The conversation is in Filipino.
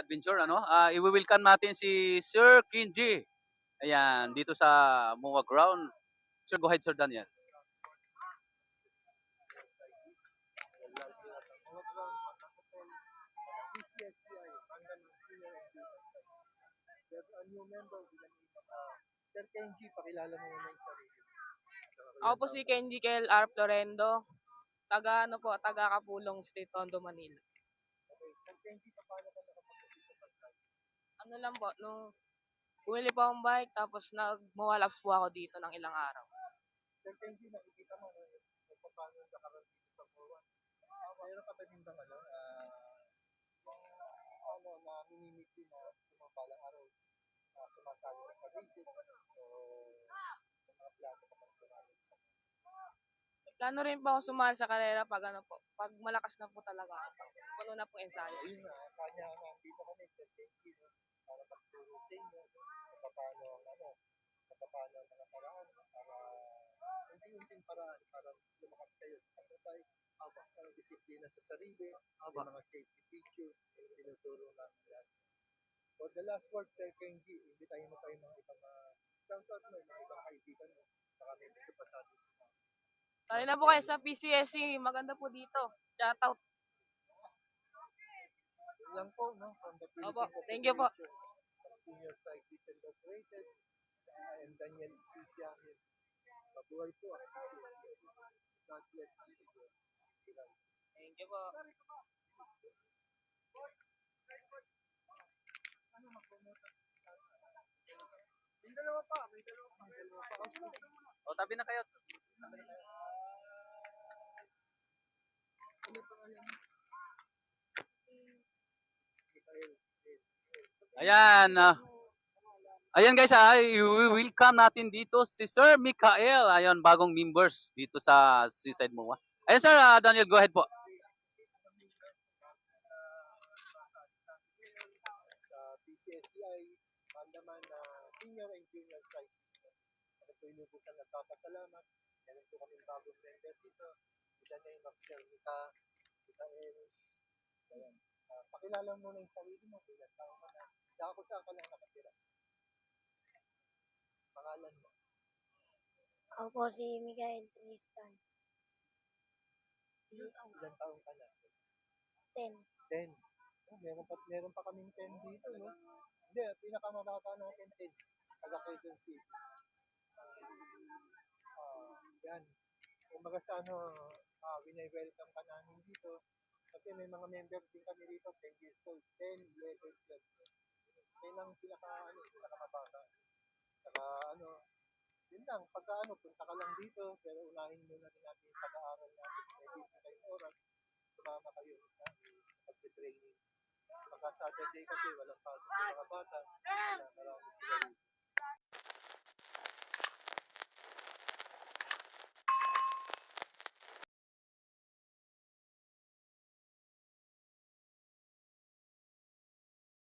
adventure, ano? I-welcome natin si Sir Kinji. Ayan, dito sa MOA ground. Sir, go ahead, Sir Daniel. New member bilang Sir Kenji, pakilala mo muna yung sarili. Ako po si Kenji Kel R. Florendo, taga Kapulong State, Tondo, Manila. Okay, Sir Kenji, paano ka nakapag-usip sa pagkain? Ano lang po, nung bumili po akong bike, tapos nag-mawalaps po ako dito ng ilang araw. Sir Kenji, nakikita mo kung paano nakarating dito sa Buwan. Mayroon ka ba din bang na minimiti na sumabalang araw sumasali ka sa races o mga plano ka pang sumali sa Plano rin po ako sumali sa karera pag malakas na po talaga ako. Puno na po ensayo. Ayun na, kanya nandito kami Sir Kenji para magturo sa inyo kung paano ang mga paraan para unti-unting paraan para lumakas kayo sa pagkakay, ang disiplina sa sarili, yung mga safety features, tinuturo namin yan. For the last word, Sir Kenji, imbitahin mo kayo mga ibang shoutout mo, mga ibang kaibigan mo, saka may gusto pa sa atin. Sali na po kayo sa PCSC, maganda po dito. Shoutout. Yun lang po, no? From the Opo, Philippine thank you po. Senior Cyclist Incorporated, I am Daniel Espitia. Mabuhay po ang PCSC. God bless you. Thank you po. May dalawa pa. O, tabi na kayo. Ayan. Ayan guys, i-welcome natin dito si Sir Mikael. Ayan, bagong members dito sa Seaside MOA. Ayan Sir Daniel, go ahead po. Sa PCSCI, Mandaman na Senior and Junior Cyclist. Ako po inubusan nagpapasalamat. Meron po kaming bagong member dito. Kita niya yung Marcel Mikael. Pakilala mo na yung sarili mo. Bilang tao ka na. Saka kung saan ka lang nakatira. Pangalan mo. Ako po si Miguel Tristan. Ilang taong ka na? 10. 10. Oh, meron pa kaming 10 dito, no? Hindi, pinakamababa natin 10. Taga Quezon City. Yan. Kung baga sa winay-welcome ka namin dito. Kasi may mga member din kami dito, 10 years old, 10, 11, 12. Yan lang pinakamababa. Saka yun lang, pagka punta ka lang dito, pero unahin muna rin natin yung pag-aaral natin. May dito kayong oras, sumama kayo sa pag-training. Pagka Saturday kasi walang pasok ng mga bata, kaya marami sila dito.